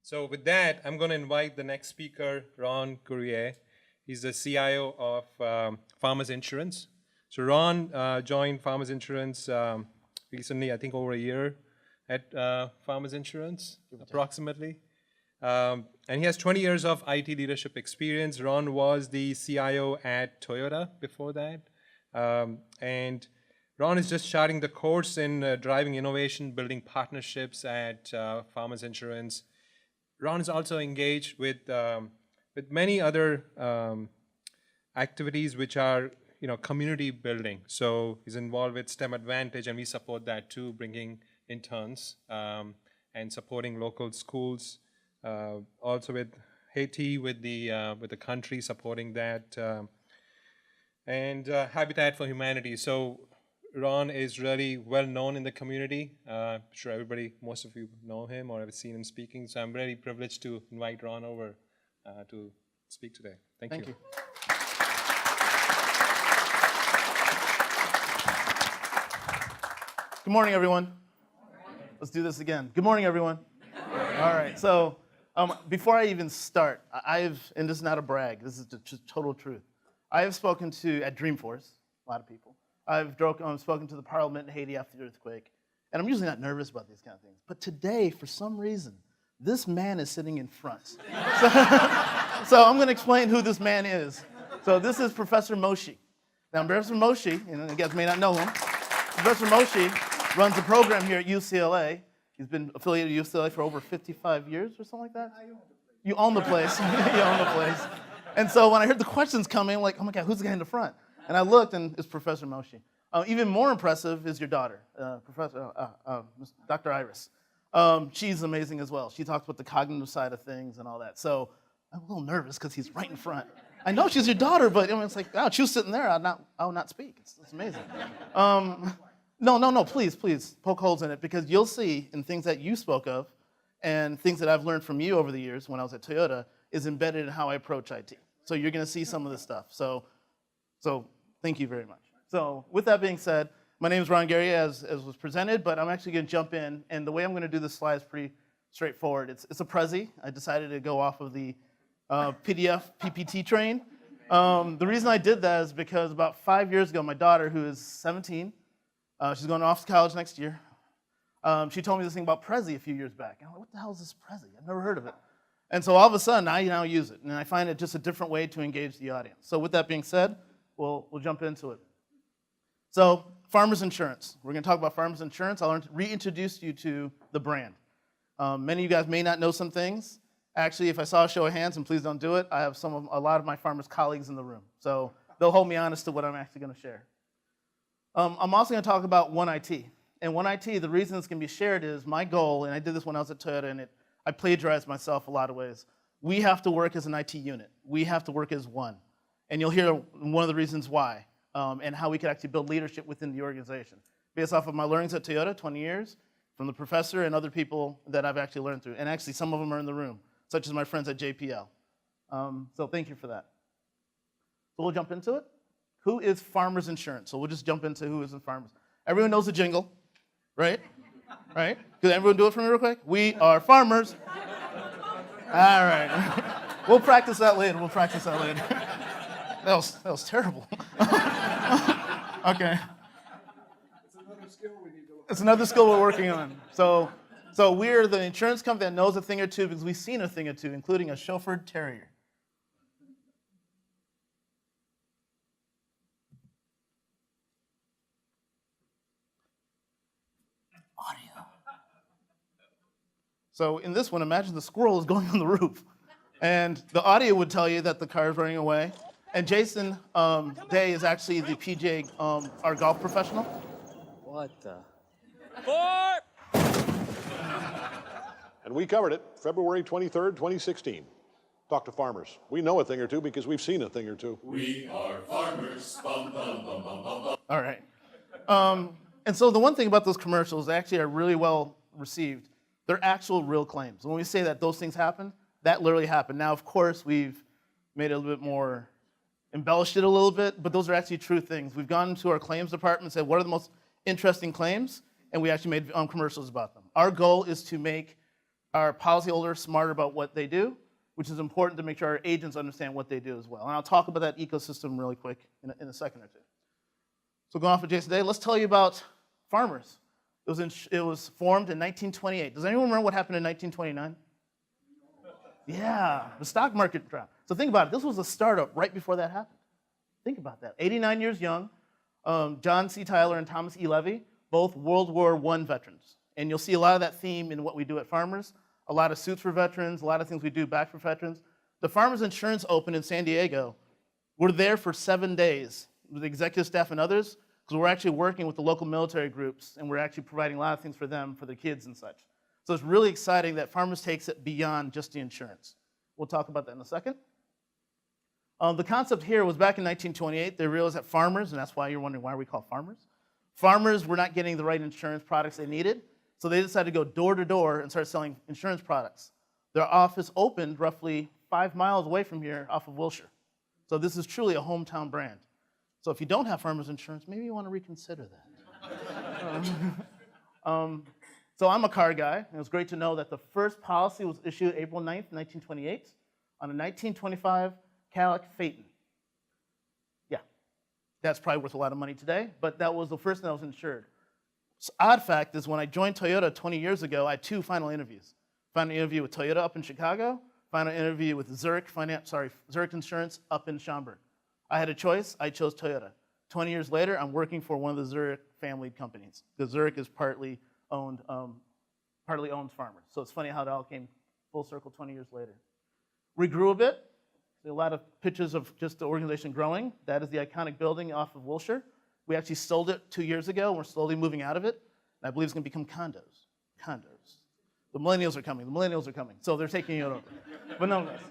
So with that, I'm going to invite the next speaker, Ron Guerrier. He's the CIO of Farmers Insurance. So Ron joined Farmers Insurance recently, I think over a year at Farmers Insurance, approximately. And he has 20 years of IT leadership experience. Ron was the CIO at Toyota before that. And Ron is just charting the course in driving innovation, building partnerships at Farmers Insurance. Ron is also engaged with many other activities which are community building. So he's involved with STEM Advantage, and we support that too, bringing interns and supporting local schools. Also with Haiti, with the country, supporting that, and Habitat for Humanity. So Ron is really well known in the community. I'm sure most of you know him or have seen him speaking. So I'm really privileged to invite Ron over to speak today. Thank you. Good morning, everyone. Let's do this again. Good morning, everyone. All right. So before I even start, and this is not a brag, this is just total truth. I have spoken at Dreamforce, a lot of people. I've spoken to the parliament in Haiti after the earthquake, and I'm usually not nervous about these kind of things. But today, for some reason, this man is sitting in front. So I'm going to explain who this man is. So this is Professor Moshe. Now, Professor Moshe, and you guys may not know him, Professor Moshe runs a program here at UCLA. He's been affiliated with UCLA for over 55 years or something like that? You own the place. You own the place. And so when I heard the questions coming, I'm like, oh my God, who's the guy in the front? And I looked, and it's Professor Moshe. Even more impressive is your daughter, Dr. Iris. She's amazing as well. She talks about the cognitive side of things and all that. So I'm a little nervous because he's right in front. I know she's your daughter, but it's like, oh, she was sitting there, I would not speak. It's amazing. No, please poke holes in it, because you'll see in things that you spoke of and things that I've learned from you over the years when I was at Toyota is embedded in how I approach IT. So you're going to see some of this stuff. So thank you very much. So with that being said, my name is Ron Guerrier, as was presented, but I'm actually going to jump in, and the way I'm going to do this slide is pretty straightforward. It's a Prezi. I decided to go off of the PDF PPT train. The reason I did that is because about 5 years ago, my daughter, who is 17, she's going off to college next year, she told me this thing about Prezi a few years back. And I'm like, what the hell is this Prezi? I've never heard of it. And so all of a sudden, I now use it, and I find it just a different way to engage the audience. So with that being said, we'll jump into it. So Farmers Insurance. We're going to talk about Farmers Insurance. I'll reintroduce you to the brand. Many of you guys may not know some things. Actually, if I saw a show of hands, and please don't do it, I have a lot of my farmers colleagues in the room. So they'll hold me honest to what I'm actually going to share. I'm also going to talk about One IT. And One IT, the reason it's going to be shared is my goal, and I did this when I was at Toyota, and I plagiarized myself a lot of ways. We have to work as an IT unit. We have to work as one. And you'll hear one of the reasons why, and how we can actually build leadership within the organization. Based off of my learnings at Toyota, 20 years, from the professor and other people that I've actually learned through. And actually, some of them are in the room, such as my friends at JPL. So thank you for that. So we'll jump into it. Who is Farmers Insurance? So we'll just jump into who is in Farmers. Everyone knows the jingle, right? Right? Could everyone do it for me real quick? We are farmers. All right. We'll practice that later. That was terrible. Okay. It's another skill we're working on. So we're the insurance company that knows a thing or two because we've seen a thing or two, including a chauffeured terrier. Audio. So in this one, imagine the squirrel is going on the roof. And the audio would tell you that the car is running away. And Jason Day is actually the PGA, our golf professional. What the? And we covered it February 23rd, 2016. Talk to farmers. We know a thing or two because we've seen a thing or two. We are farmers. Bum, bum, bum, bum, bum, bum. All right. And so the one thing about those commercials, they actually are really well received. They're actual real claims. When we say that those things happen, that literally happened. Now, of course, we've made it a little bit more, embellished it a little bit, but those are actually true things. We've gone to our claims department and said, what are the most interesting claims? And we actually made commercials about them. Our goal is to make our policyholders smarter about what they do, which is important to make sure our agents understand what they do as well. And I'll talk about that ecosystem really quick in a second or two. So going off with Jason today, let's tell you about Farmers. It was formed in 1928. Does anyone remember what happened in 1929? Yeah, the stock market dropped. So think about it. This was a startup right before that happened. Think about that. 89 years young, John C. Tyler and Thomas E. Levy, both World War I veterans. And you'll see a lot of that theme in what we do at Farmers. A lot of suits for veterans, a lot of things we do back for veterans. The Farmers Insurance Open in San Diego, we're there for 7 days with the executive staff and others, because we're actually working with the local military groups, and we're actually providing a lot of things for them, for their kids and such. So it's really exciting that Farmers takes it beyond just the insurance. We'll talk about that in a second. The concept here was back in 1928, they realized that farmers, and that's why you're wondering why we call farmers, farmers were not getting the right insurance products they needed, so they decided to go door to door and start selling insurance products. Their office opened roughly 5 miles away from here off of Wilshire. So this is truly a hometown brand. So if you don't have farmers insurance, maybe you want to reconsider that. So I'm a car guy, and it was great to know that the first policy was issued April 9th, 1928, on a 1925 Cadillac Phaeton. Yeah, that's probably worth a lot of money today, but that was the first thing that was insured. So odd fact is when I joined Toyota 20 years ago, I had 2 final interviews. Final interview with Toyota up in Chicago, final interview with Zurich Insurance up in Schaumburg. I had a choice, I chose Toyota. 20 years later, I'm working for one of the Zurich family companies. Because Zurich is partly owns Farmers. So it's funny how it all came full circle 20 years later. We grew a bit. A lot of pictures of just the organization growing. That is the iconic building off of Wilshire. We actually sold it 2 years ago. We're slowly moving out of it. And I believe it's going to become condos. Condos. The millennials are coming. The millennials are coming. So they're taking it over. But nonetheless,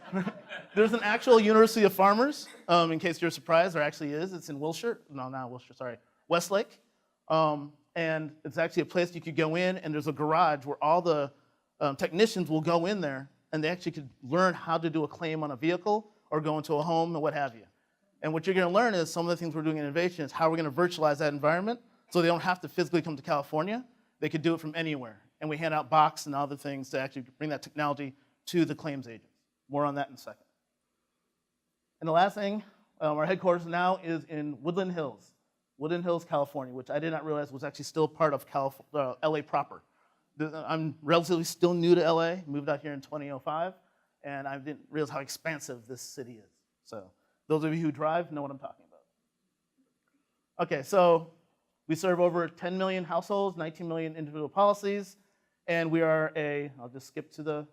there's an actual University of Farmers, in case you're surprised. There actually is. It's in Wilshire. No, not Wilshire, sorry. Westlake. And it's actually a place you could go in, and there's a garage where all the technicians will go in there, and they actually could learn how to do a claim on a vehicle or go into a home and what have you. And what you're going to learn is some of the things we're doing in innovation is how we're going to virtualize that environment so they don't have to physically come to California. They could do it from anywhere. And we hand out box and other things to actually bring that technology to the claims agents. More on that in a second. And the last thing, our headquarters now is in Woodland Hills, California, which I did not realize was actually still part of LA proper. I'm relatively still new to LA, moved out here in 2005, and I didn't realize how expansive this city is. So those of you who drive know what I'm talking about. Okay, so we serve over 10 million households, 19 million individual policies, and we are I'll just skip to the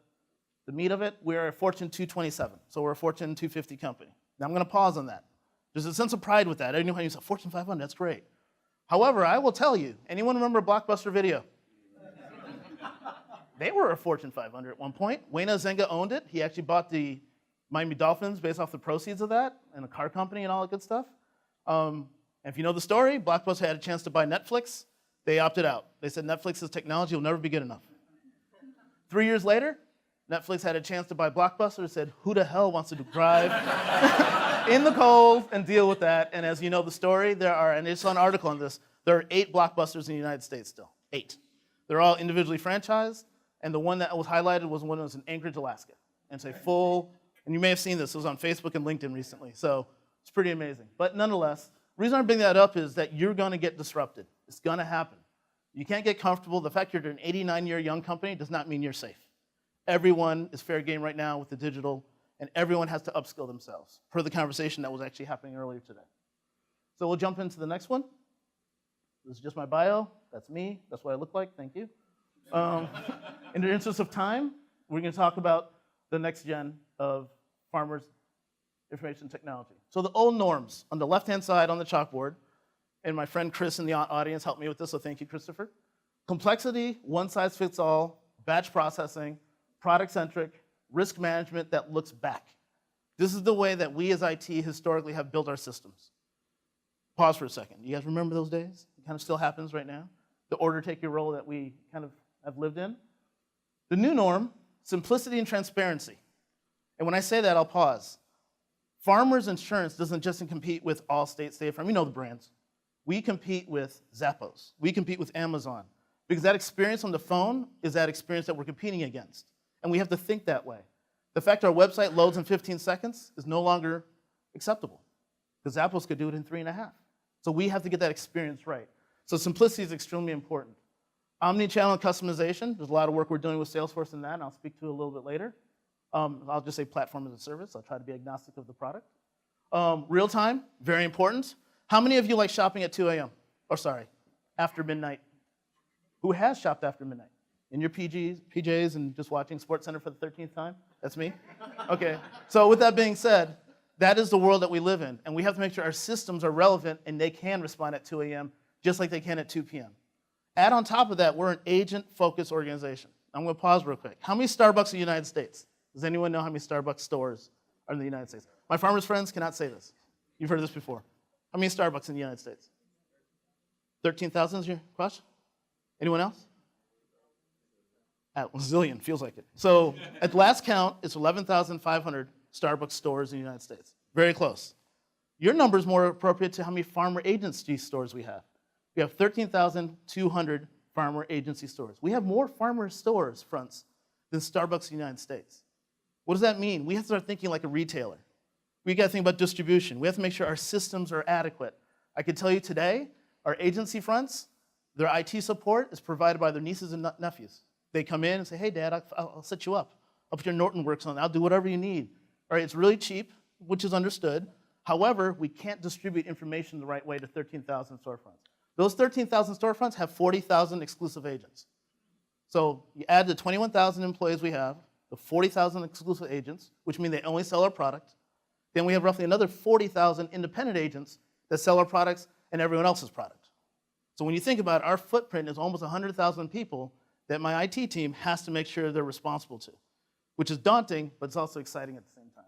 meat of it, we're a Fortune 227, so we're a Fortune 250 company. Now I'm going to pause on that. There's a sense of pride with that. Anyone who says Fortune 500, that's great. However, I will tell you, anyone remember Blockbuster Video? They were a Fortune 500 at one point. Wayne Zenga owned it. He actually bought the Miami Dolphins based off the proceeds of that, and a car company and all that good stuff. And if you know the story, Blockbuster had a chance to buy Netflix. They opted out. They said Netflix's technology will never be good enough. 3 years later, Netflix had a chance to buy Blockbuster and said, who the hell wants to drive in the cold and deal with that? And as you know the story, and it's an article on this, there are 8 Blockbusters in the United States still, 8. They're all individually franchised, and the one that was highlighted was one that was in Anchorage, Alaska. And it's a full, and you may have seen this, it was on Facebook and LinkedIn recently, so it's pretty amazing. But nonetheless, the reason I bring that up is that you're gonna get disrupted. It's gonna happen. You can't get comfortable. The fact you're an 89-year young company does not mean you're safe. Everyone is fair game right now with the digital, and everyone has to upskill themselves, per the conversation that was actually happening earlier today. So we'll jump into the next one. This is just my bio. That's me. That's what I look like. Thank you. In the interest of time, we're going to talk about the next gen of Farmers information technology. So the old norms on the left-hand side on the chalkboard, and my friend Chris in the audience helped me with this, so thank you, Christopher. Complexity, one-size-fits-all, batch processing, product-centric, risk management that looks back. This is the way that we as IT historically have built our systems. Pause for a second. You guys remember those days? It kind of still happens right now. The order take your role that we kind of have lived in. The new norm, simplicity and transparency. And when I say that, I'll pause. Farmers Insurance doesn't just compete with Allstate, State Farm, you know the brands. We compete with Zappos. We compete with Amazon. Because that experience on the phone is that experience that we're competing against. And we have to think that way. The fact our website loads in 15 seconds is no longer acceptable because Zappos could do it in 3.5. So we have to get that experience right. So simplicity is extremely important. Omni-channel customization, there's a lot of work we're doing with Salesforce in that, and I'll speak to it a little bit later. I'll just say platform as a service. I'll try to be agnostic of the product. Real time, very important. How many of you like shopping at 2 a.m.? Or sorry, after midnight? Who has shopped after midnight? In your PJs and just watching SportsCenter for the 13th time? That's me? Okay, so with that being said, that is the world that we live in, and we have to make sure our systems are relevant and they can respond at 2 a.m. just like they can at 2 p.m. Add on top of that, we're an agent-focused organization. I'm going to pause real quick. How many Starbucks in the United States? Does anyone know how many Starbucks stores are in the United States? My farmers' friends cannot say this. You've heard this before. How many Starbucks in the United States? 13,000 is your question? Anyone else? A zillion, feels like it. So at last count, it's 11,500 Starbucks stores in the United States. Very close. Your number is more appropriate to how many farmer agency stores we have. We have 13,200 farmer agency stores. We have more farmer stores fronts than Starbucks in the United States. What does that mean? We have to start thinking like a retailer. We got to think about distribution. We have to make sure our systems are adequate. I can tell you today, our agency fronts, their IT support is provided by their nieces and nephews. They come in and say, hey, Dad, I'll set you up. I'll put your Norton Works on. I'll do whatever you need. All right, it's really cheap, which is understood. However, we can't distribute information the right way to 13,000 storefronts. Those 13,000 storefronts have 40,000 exclusive agents. So you add the 21,000 employees we have, the 40,000 exclusive agents, which mean they only sell our product. Then we have roughly another 40,000 independent agents that sell our products and everyone else's product. So when you think about it, our footprint is almost 100,000 people that my IT team has to make sure they're responsible to, which is daunting, but it's also exciting at the same time.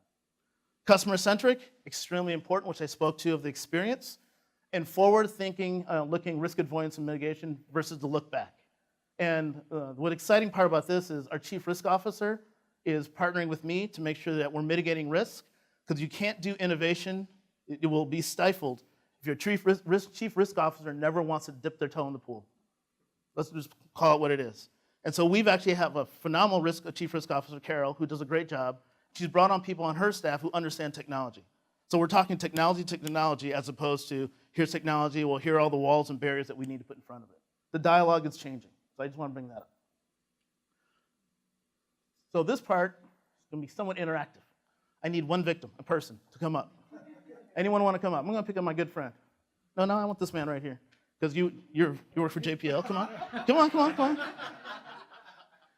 Customer-centric, extremely important, which I spoke to of the experience, and forward-thinking, looking risk avoidance and mitigation versus the look back. And what exciting part about this is our chief risk officer is partnering with me to make sure that we're mitigating risk, because you can't do innovation, it will be stifled if your chief risk officer never wants to dip their toe in the pool. Let's just call it what it is. And so we've actually have a phenomenal chief risk officer, Carol, who does a great job. She's brought on people on her staff who understand technology. So we're talking technology as opposed to here's technology, well, here are all the walls and barriers that we need to put in front of it. The dialogue is changing. So I just want to bring that up. So this part is going to be somewhat interactive. I need one victim, a person, to come up. Anyone want to come up? I'm going to pick up my good friend. No, I want this man right here. Because you work for JPL. Come on.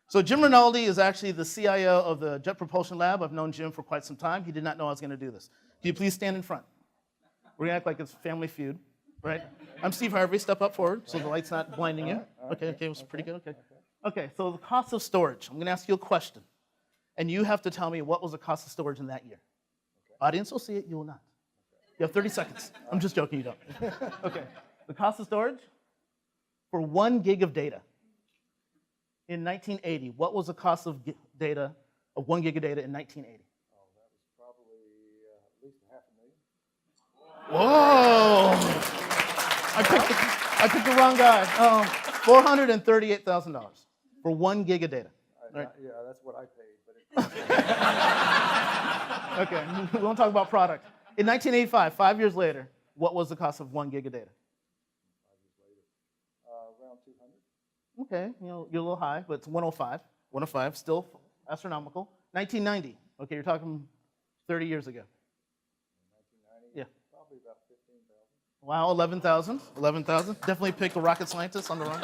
So Jim Rinaldi is actually the CIO of the Jet Propulsion Lab. I've known Jim for quite some time. He did not know I was going to do this. Can you please stand in front? We're going to act like it's Family Feud, right? I'm Steve Harvey. Step up forward so the light's not blinding you. Okay, it was pretty good. Okay, so the cost of storage. I'm going to ask you a question. And you have to tell me what was the cost of storage in that year. Audience will see it. You will not. You have 30 seconds. I'm just joking. You don't. Okay. The cost of storage for 1 gig of data. In 1980, what was the cost of data, of 1 gig of data in 1980? Oh, that was probably at least $500,000. Whoa! I picked the wrong guy. $438,000 for 1 gig of data. Right. Yeah, that's what I paid. But Okay, we won't talk about product. In 1985, 5 years later, what was the cost of 1 gig of data? 5 years later, around 200. Okay, you're a little high, but it's 105. 105, still astronomical. 1990, okay, you're talking 30 years ago. 1990. Yeah. Probably about 15,000. Wow, 11,000. 11,000. Definitely picked a rocket scientist on the wrong.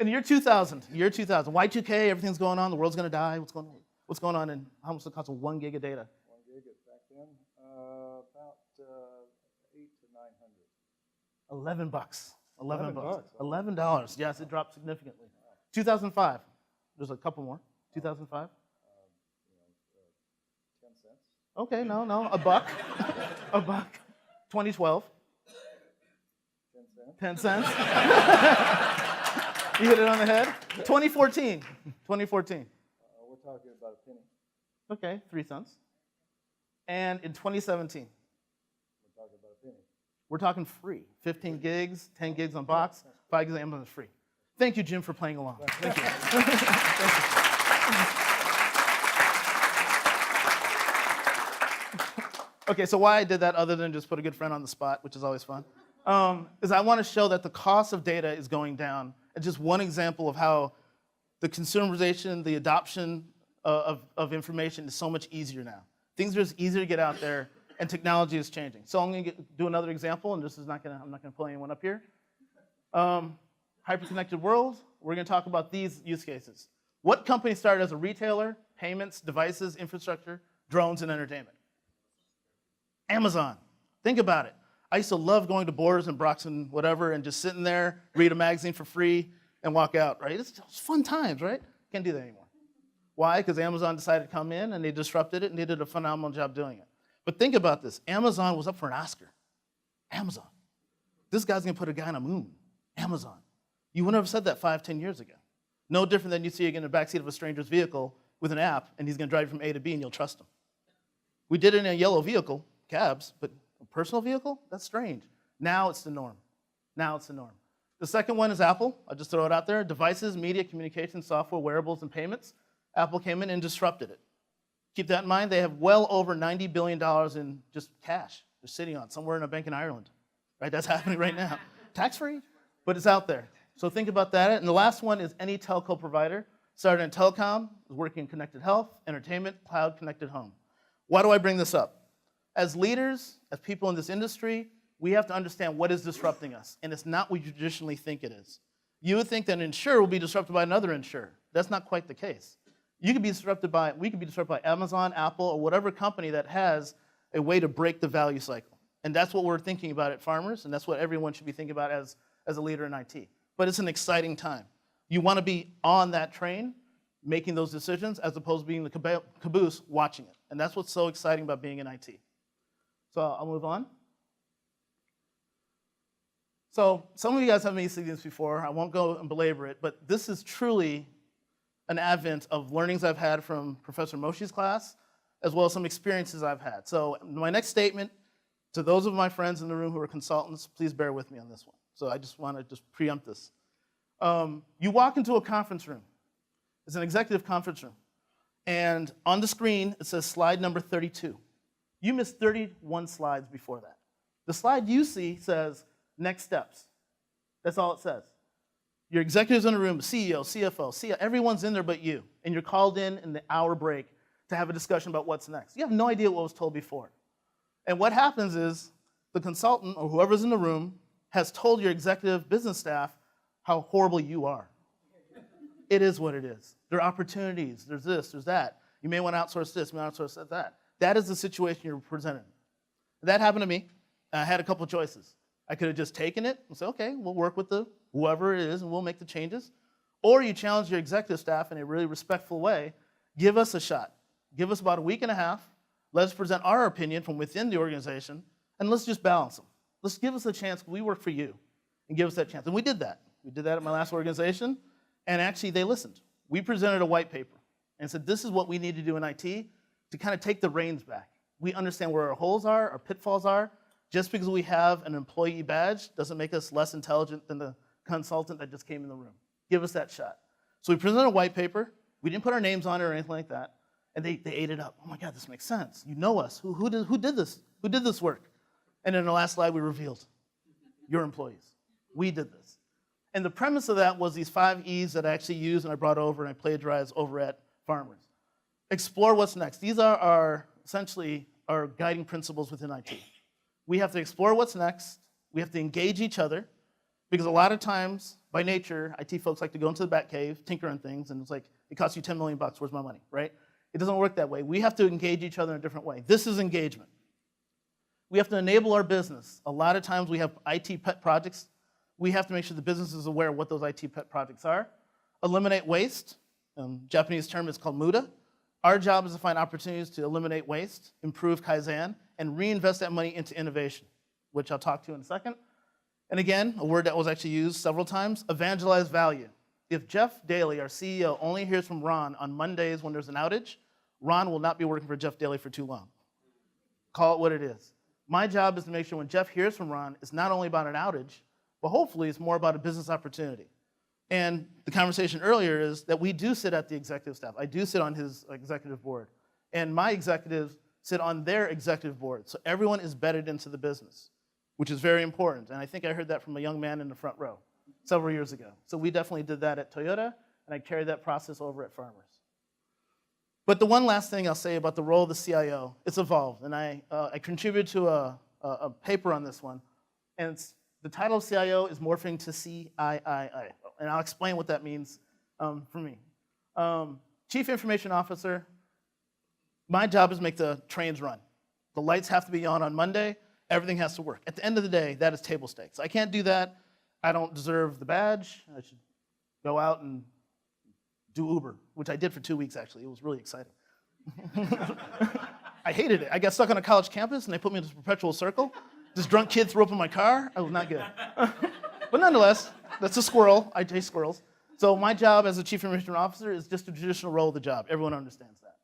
In the year 2000, Y2K, everything's going on, the world's going to die. What's going on, and how much does it cost 1 gig of data? 1 gig back then, about 800 to 900. $11. $11. Yes, it dropped significantly. 2005. There's a couple more. 2005. 10 cents. Okay, no, a buck. A buck. 2012. 10 cents. 10 cents. You hit it on the head. 2014. We're talking about a penny. Okay, 3 cents. And in 2017. We're talking about a penny. We're talking free. 15 gigs, 10 gigs on box, 5 gigs on Amazon is free. Thank you, Jim, for playing along. Thank you. Thank you. Okay, so why I did that other than just put a good friend on the spot, which is always fun, is I want to show that the cost of data is going down. And just one example of how the consumerization, the adoption of information is so much easier now. Things are just easier to get out there, and technology is changing. So I'm going to do another example, and I'm not going to pull anyone up here. Hyper-connected world, we're going to talk about these use cases. What company started as a retailer, payments, devices, infrastructure, drones, and entertainment? Amazon. Think about it. I used to love going to Borders and Brock's and whatever and just sitting there, read a magazine for free, and walk out, right? It's fun times, right? Can't do that anymore. Why? Because Amazon decided to come in and they disrupted it and they did a phenomenal job doing it. But think about this. Amazon was up for an Oscar. Amazon. This guy's going to put a guy on a moon. Amazon. You wouldn't have said that 5, 10 years ago. No different than you see in the backseat of a stranger's vehicle with an app and he's going to drive you from A to B and you'll trust him. We did it in a yellow vehicle, cabs, but a personal vehicle? That's strange. Now it's the norm. Now it's the norm. The second one is Apple. I'll just throw it out there. Devices, media, communication, software, wearables, and payments. Apple came in and disrupted it. Keep that in mind. They have well over $90 billion in just cash they're sitting on somewhere in a bank in Ireland. Right? That's happening right now. Tax-free, but it's out there. So think about that. And the last one is any telco provider. Started in telecom, is working in connected health, entertainment, cloud, connected home. Why do I bring this up? As leaders, as people in this industry, we have to understand what is disrupting us. And it's not what you traditionally think it is. You would think that an insurer will be disrupted by another insurer. That's not quite the case. We could be disrupted by Amazon, Apple, or whatever company that has a way to break the value cycle. And that's what we're thinking about at Farmers, and that's what everyone should be thinking about as a leader in IT. But it's an exciting time. You want to be on that train, making those decisions, as opposed to being the caboose watching it. And that's what's so exciting about being in IT. So I'll move on. So some of you guys have seen this before. I won't go and belabor it, but this is truly an advent of learnings I've had from Professor Moshi's class, as well as some experiences I've had. So my next statement, to those of my friends in the room who are consultants, please bear with me on this one. So I just want to preempt this. You walk into a conference room. It's an executive conference room. And on the screen, it says slide number 32. You missed 31 slides before that. The slide you see says next steps. That's all it says. Your executives in the room, CEO, CFO, CEO, everyone's in there but you. And you're called in the hour break to have a discussion about what's next. You have no idea what was told before. And what happens is the consultant or whoever's in the room has told your executive business staff how horrible you are. It is what it is. There are opportunities. There's this, there's that. You may want to outsource this, you may want to outsource that. That is the situation you're presented. That happened to me. I had a couple of choices. I could have just taken it and said, okay, we'll work with whoever it is and we'll make the changes. Or you challenge your executive staff in a really respectful way. Give us a shot. Give us about a week and a half. Let's present our opinion from within the organization and let's just balance them. Let's give us a chance. We work for you and give us that chance. And we did that. We did that at my last organization. And actually they listened. We presented a white paper and said, this is what we need to do in IT to kind of take the reins back. We understand where our holes are, our pitfalls are. Just because we have an employee badge doesn't make us less intelligent than the consultant that just came in the room. Give us that shot. So we presented a white paper. We didn't put our names on it or anything like that. And they ate it up. Oh my God, this makes sense. You know us. Who did this? Who did this work? And in the last slide, we revealed your employees. We did this. And the premise of that was these 5 E's that I actually used and I brought over and I plagiarized over at Farmers. Explore what's next. These are essentially our guiding principles within IT. We have to explore what's next. We have to engage each other because a lot of times, by nature, IT folks like to go into the back cave, tinker on things, and it's like, it costs you $10 million, where's my money, right? It doesn't work that way. We have to engage each other in a different way. This is engagement. We have to enable our business. A lot of times we have IT pet projects. We have to make sure the business is aware of what those IT pet projects are. Eliminate waste. Japanese term is called muda. Our job is to find opportunities to eliminate waste, improve Kaizen, and reinvest that money into innovation, which I'll talk to in a second. And again, a word that was actually used several times, evangelize value. If Jeff Daly, our CEO, only hears from Ron on Mondays when there's an outage, Ron will not be working for Jeff Daly for too long. Call it what it is. My job is to make sure when Jeff hears from Ron, it's not only about an outage, but hopefully it's more about a business opportunity. And the conversation earlier is that we do sit at the executive staff. I do sit on his executive board. And my executives sit on their executive board. So everyone is bedded into the business, which is very important. And I think I heard that from a young man in the front row several years ago. So we definitely did that at Toyota, and I carried that process over at Farmers. But the one last thing I'll say about the role of the CIO, it's evolved. And I contributed to a paper on this one. And the title of CIO is morphing to CIII. And I'll explain what that means for me. Chief Information Officer, my job is to make the trains run. The lights have to be on Monday. Everything has to work. At the end of the day, that is table stakes. I can't do that. I don't deserve the badge. I should go out and do Uber, which I did for 2 weeks, actually. It was really exciting. I hated it. I got stuck on a college campus, and they put me in this perpetual circle. This drunk kid threw up in my car. It was not good. But nonetheless, that's a squirrel. I chase squirrels. So my job as a chief information officer is just a traditional role of the job. Everyone understands that.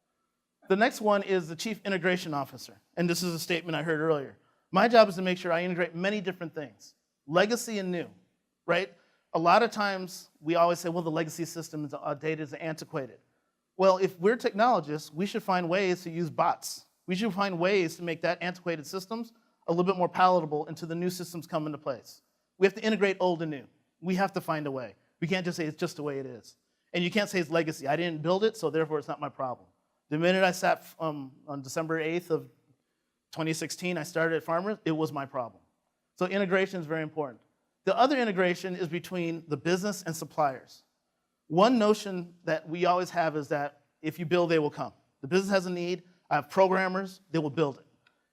The next one is the chief integration officer. And this is a statement I heard earlier. My job is to make sure I integrate many different things, legacy and new, right? A lot of times we always say, well, the legacy system is outdated, is antiquated. Well, if we're technologists, we should find ways to use bots. We should find ways to make that antiquated systems a little bit more palatable until the new systems come into place. We have to integrate old and new. We have to find a way. We can't just say it's just the way it is. And you can't say it's legacy. I didn't build it, so therefore it's not my problem. The minute I sat on December 8th of 2016, I started at Farmers, it was my problem. So integration is very important. The other integration is between the business and suppliers. One notion that we always have is that if you build, they will come. The business has a need, I have programmers, they will build it.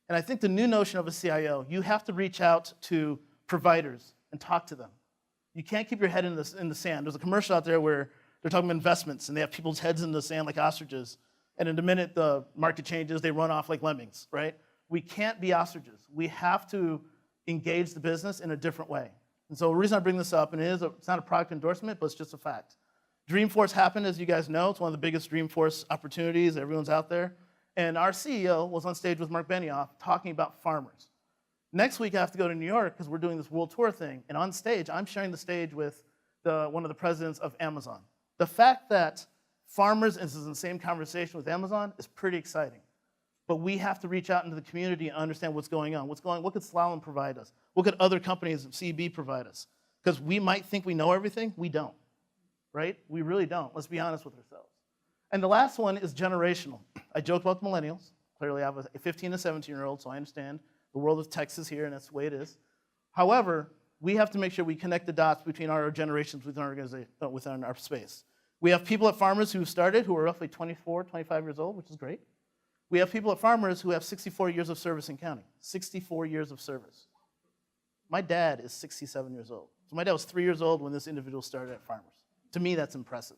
And I think the new notion of a CIO, you have to reach out to providers and talk to them. You can't keep your head in the sand. There's a commercial out there where they're talking about investments, and they have people's heads in the sand like ostriches. And in the minute the market changes, they run off like lemmings, right? We can't be ostriches. We have to engage the business in a different way. And so the reason I bring this up, and it's not a product endorsement, but it's just a fact. Dreamforce happened, as you guys know. It's one of the biggest Dreamforce opportunities. Everyone's out there. And our CEO was on stage with Mark Benioff talking about farmers. Next week, I have to go to New York because we're doing this world tour thing. And on stage, I'm sharing the stage with one of the presidents of Amazon. The fact that Farmers is in the same conversation with Amazon is pretty exciting. But we have to reach out into the community and understand what's going on. What could Slalom provide us? What could other companies, CB, provide us? Because we might think we know everything. We don't, right? We really don't. Let's be honest with ourselves. And the last one is generational. I joked about the millennials. Clearly, I have a 15 and 17-year-old, so I understand the world of Texas here, and that's the way it is. However, we have to make sure we connect the dots between our generations within our organization, within our space. We have people at Farmers who started who are roughly 24, 25 years old, which is great. We have people at Farmers who have 64 years of service in counting. 64 years of service. My dad is 67 years old. So my dad was 3 years old when this individual started at Farmers. To me, that's impressive.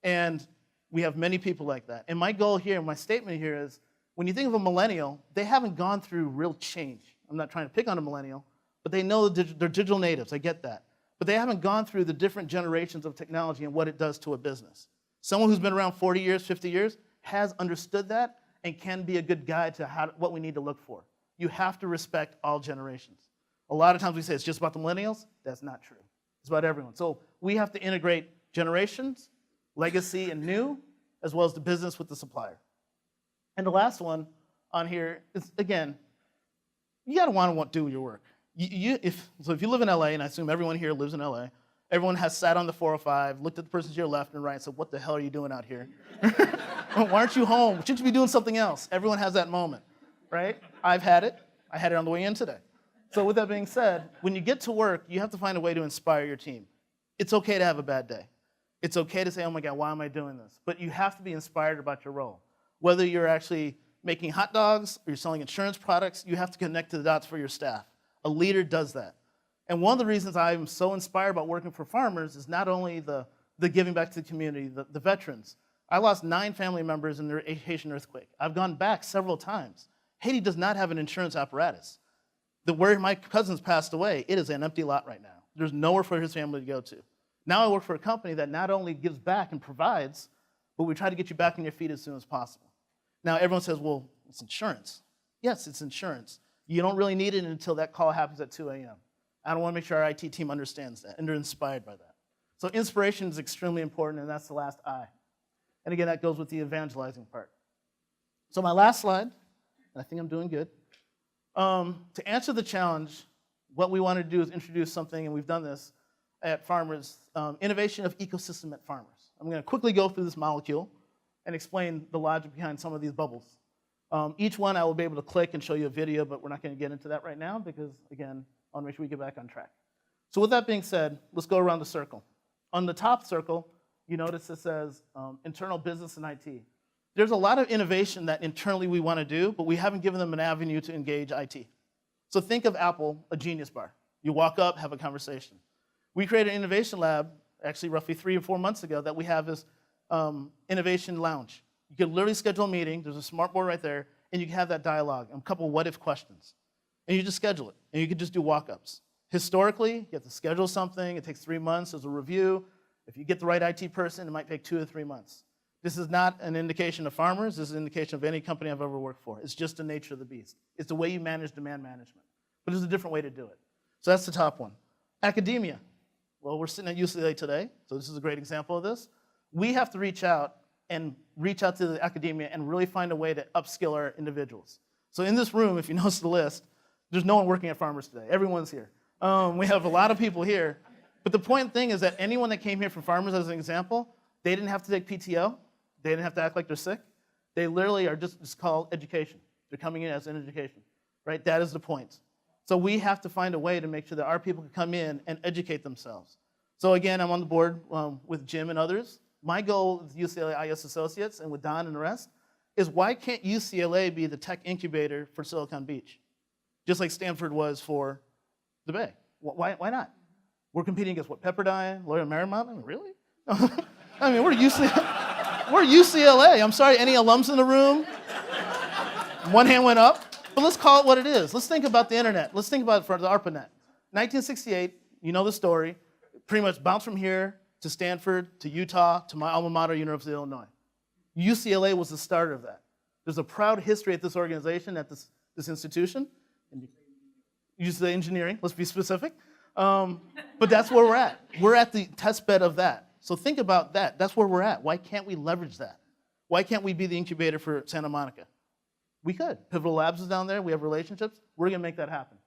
And we have many people like that. And my goal here, my statement here is, when you think of a millennial, they haven't gone through real change. I'm not trying to pick on a millennial, but they know they're digital natives. I get that. But they haven't gone through the different generations of technology and what it does to a business. Someone who's been around 40 years, 50 years, has understood that and can be a good guide to what we need to look for. You have to respect all generations. A lot of times we say it's just about the millennials. That's not true. It's about everyone. So we have to integrate generations, legacy and new, as well as the business with the supplier. And the last one on here is, again, you gotta want to do your work. If you live in LA, and I assume everyone here lives in LA, everyone has sat on the 405, looked at the person to your left and right, and said, what the hell are you doing out here? Why aren't you home? Shouldn't you be doing something else? Everyone has that moment, right? I've had it. I had it on the way in today. So with that being said, when you get to work, you have to find a way to inspire your team. It's okay to have a bad day. It's okay to say, oh my God, why am I doing this? But you have to be inspired about your role. Whether you're actually making hot dogs or you're selling insurance products, you have to connect to the dots for your staff. A leader does that. And one of the reasons I'm so inspired about working for Farmers is not only the giving back to the community, the veterans. I lost 9 family members in the Haitian earthquake. I've gone back several times. Haiti does not have an insurance apparatus. Where my cousins passed away, it is an empty lot right now. There's nowhere for his family to go to. Now I work for a company that not only gives back and provides, but we try to get you back on your feet as soon as possible. Now everyone says, well, it's insurance. Yes, it's insurance. You don't really need it until that call happens at 2 a.m. I don't want to make sure our IT team understands that, and they're inspired by that. So inspiration is extremely important, and that's the last I. And again, that goes with the evangelizing part. So my last slide, and I think I'm doing good. To answer the challenge, what we want to do is introduce something, and we've done this at Farmers, innovation of ecosystem at Farmers. I'm going to quickly go through this molecule and explain the logic behind some of these bubbles. Each one I will be able to click and show you a video, but we're not going to get into that right now because, again, I want to make sure we get back on track. So with that being said, let's go around the circle. On the top circle, you notice it says internal business and IT. There's a lot of innovation that internally we want to do, but we haven't given them an avenue to engage IT. So think of Apple, a Genius Bar. You walk up, have a conversation. We created an innovation lab, actually roughly 3 or 4 months ago, that we have this innovation lounge. You can literally schedule a meeting, there's a smart board right there, and you can have that dialogue and a couple what-if questions. And you just schedule it, and you can just do walk-ups. Historically, you have to schedule something, it takes 3 months, there's a review. If you get the right IT person, it might take 2 or 3 months. This is not an indication of Farmers, this is an indication of any company I've ever worked for. It's just the nature of the beast. It's the way you manage demand management. But there's a different way to do it. So that's the top one. Academia. Well, we're sitting at UCLA today, so this is a great example of this. We have to reach out to the academia and really find a way to upskill our individuals. So in this room, if you notice the list, there's no one working at Farmers today. Everyone's here. We have a lot of people here. But the point thing is that anyone that came here from Farmers, as an example, they didn't have to take PTO. They didn't have to act like they're sick. They literally are just called education. They're coming in as an education, right? That is the point. So we have to find a way to make sure that our people can come in and educate themselves. So again, I'm on the board with Jim and others. My goal with UCLA IS Associates and with Don and the rest is why can't UCLA be the tech incubator for Silicon Beach? Just like Stanford was for the Bay. Why not? We're competing against what, Pepperdine, Loyola Marymount? I mean, really? I mean, we're UCLA. I'm sorry, any alums in the room? One hand went up. But let's call it what it is. Let's think about the internet. Let's think about it for the ARPANET. 1968, you know the story. Pretty much bounced from here to Stanford, to Utah, to my alma mater, University of Illinois. UCLA was the start of that. There's a proud history at this organization, at this institution. UCLA Engineering, let's be specific. But that's where we're at. We're at the test bed of that. So think about that. That's where we're at. Why can't we leverage that? Why can't we be the incubator for Santa Monica? We could. Pivotal Labs is down there. We have relationships. We're going to make that happen.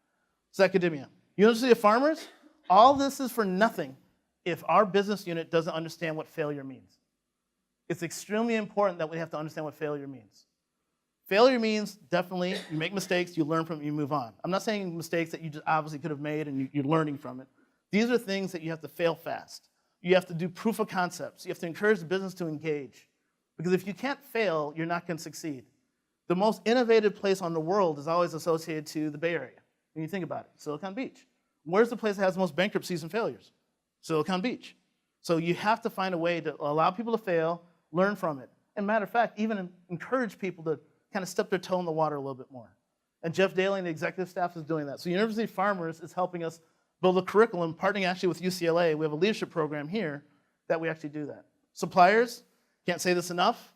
It's academia. University of Farmers, all this is for nothing if our business unit doesn't understand what failure means. It's extremely important that we have to understand what failure means. Failure means definitely you make mistakes, you learn from it, you move on. I'm not saying mistakes that you just obviously could have made and you're learning from it. These are things that you have to fail fast. You have to do proof of concepts. You have to encourage the business to engage. Because if you can't fail, you're not going to succeed. The most innovative place on the world is always associated to the Bay Area. When you think about it, Silicon Beach. Where's the place that has the most bankruptcies and failures? Silicon Beach. So you have to find a way to allow people to fail, learn from it. And matter of fact, even encourage people to kind of step their toe in the water a little bit more. And Jeff Daly and the executive staff is doing that. So University of Farmers is helping us build a curriculum, partnering actually with UCLA. We have a leadership program here that we actually do that. Suppliers, can't say this enough.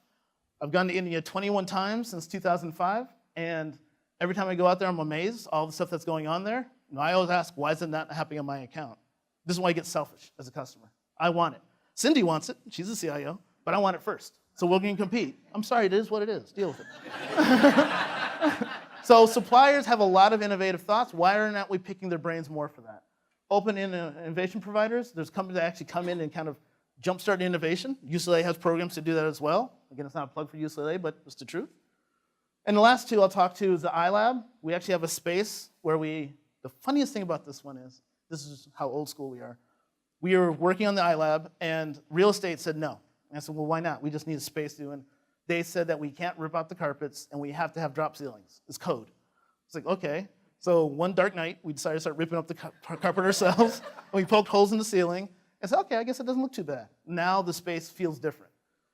I've gone to India 21 times since 2005, and every time I go out there, I'm amazed, all the stuff that's going on there. And I always ask, why is it not happening on my account? This is why I get selfish as a customer. I want it. Cindy wants it. She's a CIO, but I want it first. So we're going to compete. I'm sorry, it is what it is. Deal with it. So suppliers have a lot of innovative thoughts. Why are not we picking their brains more for that? Open innovation providers, there's companies that actually come in and kind of jumpstart innovation. UCLA has programs to do that as well. Again, it's not a plug for UCLA, but it's the truth. And the last two I'll talk to is the iLab. We actually have a space where the funniest thing about this one is, this is how old school we are. We were working on the iLab, and real estate said no. And I said, well, why not? We just need a space to do. And they said that we can't rip out the carpets, and we have to have drop ceilings. It's code. It's like, okay. So one dark night, we decided to start ripping up the carpet ourselves, and we poked holes in the ceiling, and said, okay, I guess it doesn't look too bad. Now the space feels different.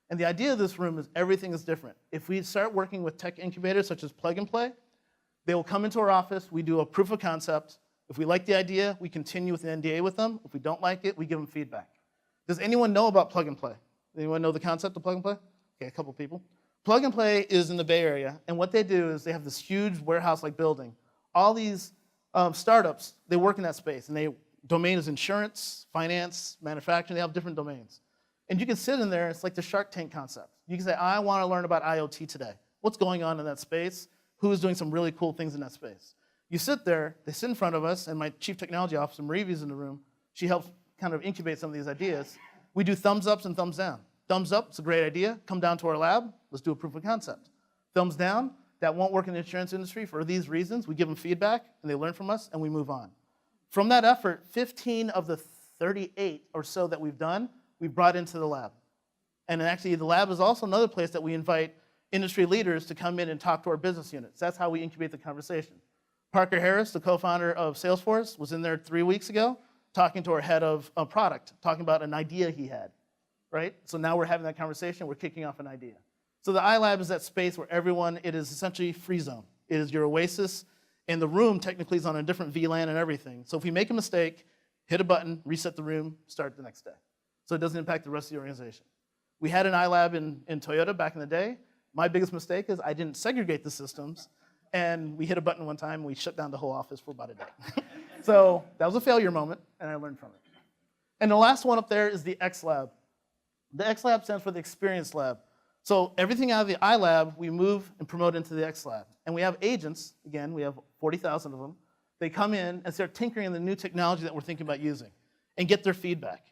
And the idea of this room is everything is different. If we start working with tech incubators such as Plug and Play, they will come into our office, we do a proof of concept. If we like the idea, we continue with an NDA with them. If we don't like it, we give them feedback. Does anyone know about Plug and Play? Anyone know the concept of Plug and Play? Okay, a couple people. Plug and Play is in the Bay Area, and what they do is they have this huge warehouse-like building. All these startups, they work in that space, and they domain is insurance, finance, manufacturing. They have different domains. And you can sit in there. It's like the Shark Tank concept. You can say, I want to learn about IoT today. What's going on in that space? Who is doing some really cool things in that space? You sit there, they sit in front of us, and my chief technology officer, Marivi's in the room. She helps kind of incubate some of these ideas. We do thumbs ups and thumbs down. Thumbs up, it's a great idea. Come down to our lab. Let's do a proof of concept. Thumbs down, that won't work in the insurance industry for these reasons. We give them feedback, and they learn from us, and we move on. From that effort, 15 of the 38 or so that we've done, we've brought into the lab. And actually, the lab is also another place that we invite industry leaders to come in and talk to our business units. That's how we incubate the conversation. Parker Harris, the co-founder of Salesforce, was in there 3 weeks ago talking to our head of product, talking about an idea he had, right? So now we're having that conversation. We're kicking off an idea. So the iLab is that space where everyone, it is essentially free zone. It is your oasis, and the room technically is on a different VLAN and everything. So if we make a mistake, hit a button, reset the room, start the next day. So it doesn't impact the rest of the organization. We had an iLab in Toyota back in the day. My biggest mistake is I didn't segregate the systems, and we hit a button one time, and we shut down the whole office for about a day. So that was a failure moment, and I learned from it. And the last one up there is the XLab. The XLab stands for the Experience Lab. So everything out of the iLab, we move and promote into the XLab. And we have agents, again, we have 40,000 of them. They come in and start tinkering in the new technology that we're thinking about using and get their feedback.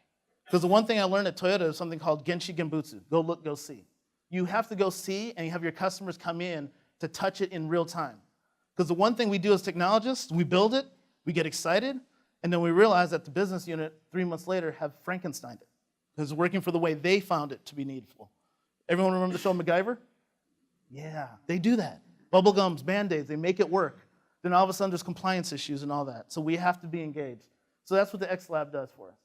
Because the one thing I learned at Toyota is something called Genshi Genbutsu, go look, go see. You have to go see, and you have your customers come in to touch it in real time. Because the one thing we do as technologists, we build it, we get excited, and then we realize that the business unit 3 months later have Frankensteined it. Because it's working for the way they found it to be needful. Everyone remember the show MacGyver? Yeah, they do that. Bubble gums, Band-Aids, they make it work. Then all of a sudden there's compliance issues and all that. So we have to be engaged. So that's what the XLab does for us.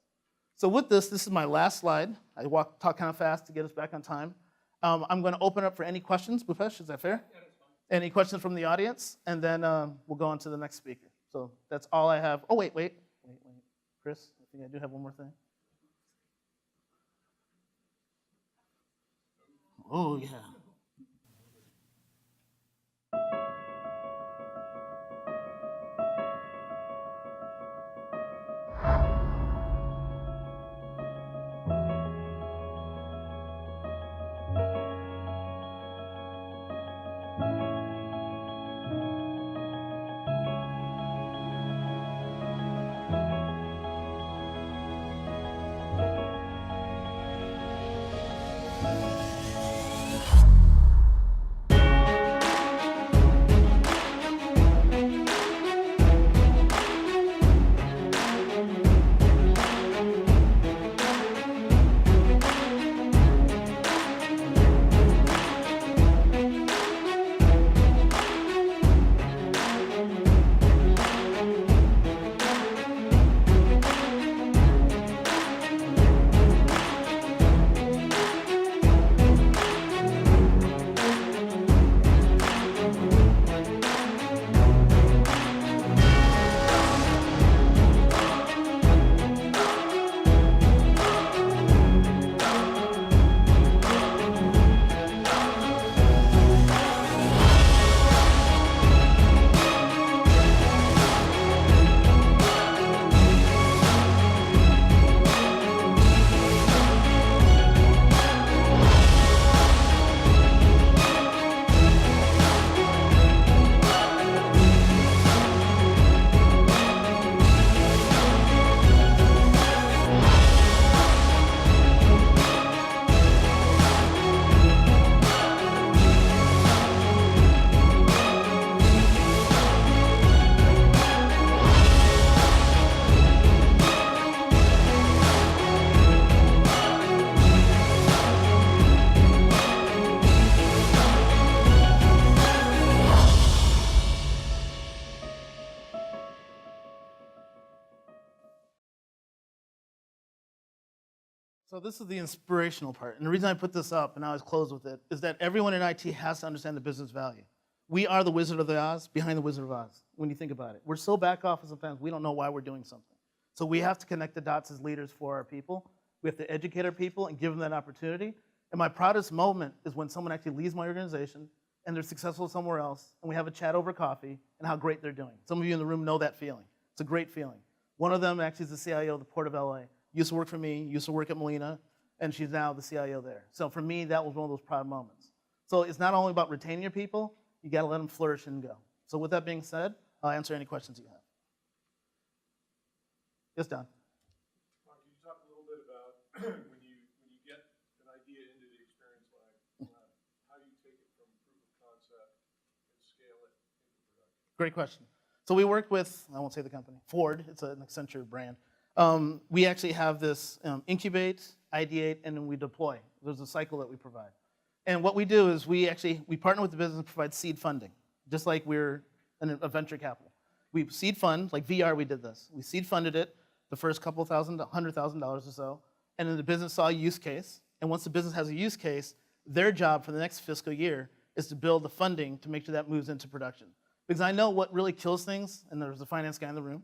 So with this is my last slide. I talk kind of fast to get us back on time. I'm going to open up for any questions. Bhupesh, is that fair? Yeah, that's fine. Any questions from the audience? And then we'll go on to the next speaker. So that's all I have. Oh, wait. Chris, I think I do have one more thing. Oh, yeah. So this is the inspirational part. And the reason I put this up, and I always close with it, is that everyone in IT has to understand the business value. We are the Wizard of the Oz behind the Wizard of Oz, when you think about it. We're so back office sometimes, we don't know why we're doing something. So we have to connect the dots as leaders for our people. We have to educate our people and give them that opportunity. And my proudest moment is when someone actually leaves my organization and they're successful somewhere else, and we have a chat over coffee and how great they're doing. Some of you in the room know that feeling. It's a great feeling. One of them actually is the CIO of the Port of LA. Used to work for me, used to work at Molina, and she's now the CIO there. So for me, that was one of those proud moments. So it's not only about retaining your people, you got to let them flourish and go. So with that being said, I'll answer any questions you have. Yes, Don. Can you talk a little bit about when you get an idea into the experience lab, how you take it from proof of concept and scale it into production? Great question. So we work with, I won't say the company, Ford. It's an Accenture brand. We actually have this incubate, ideate, and then we deploy. There's a cycle that we provide. And what we do is we partner with the business and provide seed funding, just like we're a venture capital. We seed fund, like VR, we did this. We seed funded it, the first couple $100,000 or so, and then the business saw a use case. And once the business has a use case, their job for the next fiscal year is to build the funding to make sure that moves into production. Because I know what really kills things, and there's a finance guy in the room,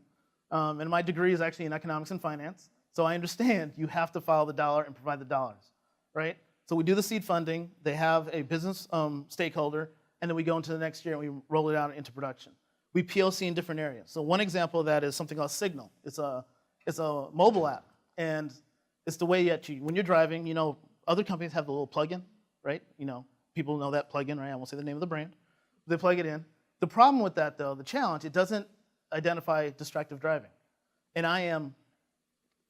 and my degree is actually in economics and finance, so I understand you have to follow the dollar and provide the dollars, right? So we do the seed funding, they have a business stakeholder, and then we go into the next year and we roll it out into production. We POC in different areas. So one example of that is something called Signal. It's a mobile app, and it's the way when you're driving, other companies have the little plug-in, right? People know that plug-in, right? I won't say the name of the brand. They plug it in. The problem with that, though, the challenge, it doesn't identify distracted driving. And I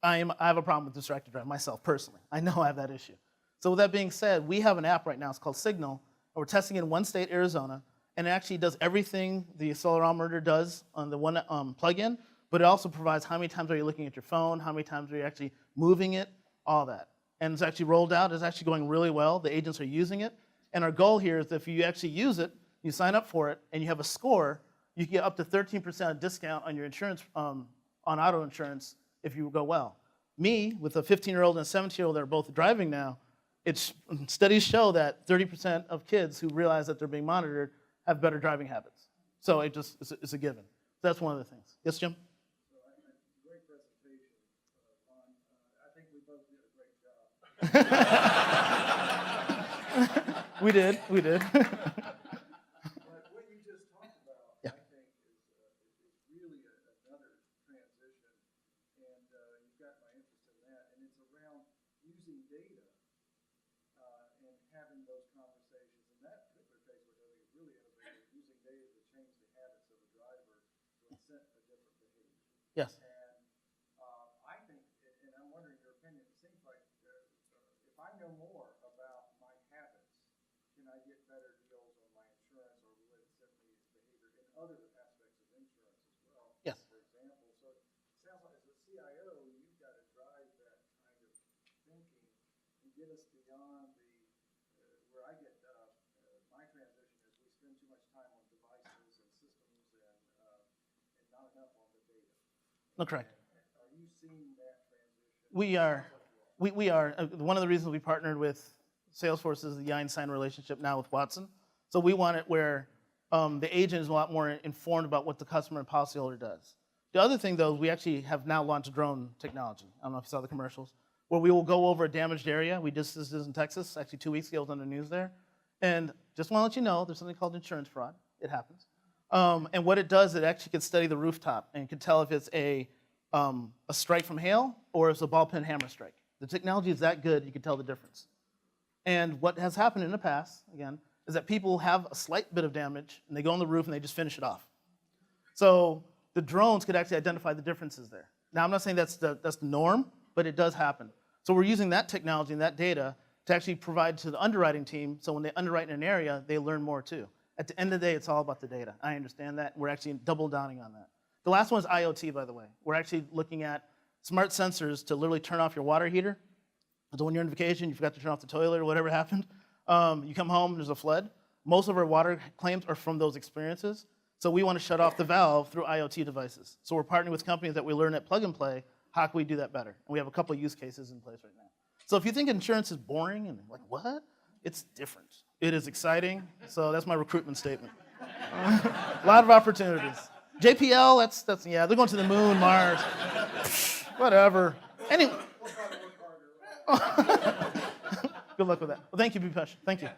have a problem with distracted driving myself, personally. I know I have that issue. So with that being said, we have an app right now, it's called Signal, and we're testing it in one state, Arizona, and it actually does everything the accelerometer does on the one plug-in, but it also provides how many times are you looking at your phone, how many times are you actually moving it, all that. And it's actually rolled out, it's actually going really well, the agents are using it, and our goal here is that if you actually use it, you sign up for it, and you have a score, you can get up to 13% discount on your insurance, on auto insurance, if you go well. Me, with a 15-year-old and a 17-year-old that are both driving now, studies show that 30% of kids who realize that they're being monitored have better driving habits. So it's a given. That's one of the things. Yes, Jim? Great presentation, Ron. I think we both did a great job. We did. But what you just talked about, Yeah. I think, is really another transition, and you've got my interest in that, and it's around using data and having those conversations. In that particular case, which I think is really innovative, using data to change the habits of a driver to incent a different behavior. Yes. And I think, and I'm wondering your opinion, it seems like if I know more about my habits, can I get better deals on my insurance, or will it set me behavior in other aspects of insurance as well? Yes. For example, so it sounds like as a CIO, you've got to drive that kind of thinking and get us beyond where I get my transition is we spend too much time on devices and systems and not enough on the data. No, correct. Are you seeing that transition? We are. We are. One of the reasons we partnered with Salesforce is the Einstein relationship now with Watson. So we want it where the agent is a lot more informed about what the customer and policyholder does. The other thing, though, we actually have now launched drone technology. I don't know if you saw the commercials, where we will go over a damaged area. We just did this in Texas, actually 2 weeks ago, it was on the news there. And just want to let you know, there's something called insurance fraud. It happens. And what it does, it actually can study the rooftop and can tell if it's a strike from hail or if it's a ball peen hammer strike. The technology is that good, you can tell the difference. And what has happened in the past, again, is that people have a slight bit of damage, and they go on the roof and they just finish it off. So the drones could actually identify the differences there. Now, I'm not saying that's the norm, but it does happen. So we're using that technology and that data to actually provide to the underwriting team, so when they underwrite in an area, they learn more too. At the end of the day, it's all about the data. I understand that. We're actually double downing on that. The last one is IoT, by the way. We're actually looking at smart sensors to literally turn off your water heater. So when you're on vacation, you forgot to turn off the toilet or whatever happened. You come home, there's a flood. Most of our water claims are from those experiences. So we want to shut off the valve through IoT devices. So we're partnering with companies that we learn at Plug and Play. How can we do that better? And we have a couple of use cases in place right now. So if you think insurance is boring and like, what? It's different. It is exciting. So that's my recruitment statement. A lot of opportunities. JPL, that's yeah, they're going to the moon, Mars. Whatever. Anyway. Good luck with that. Well, thank you, Bhupesh. Thank you.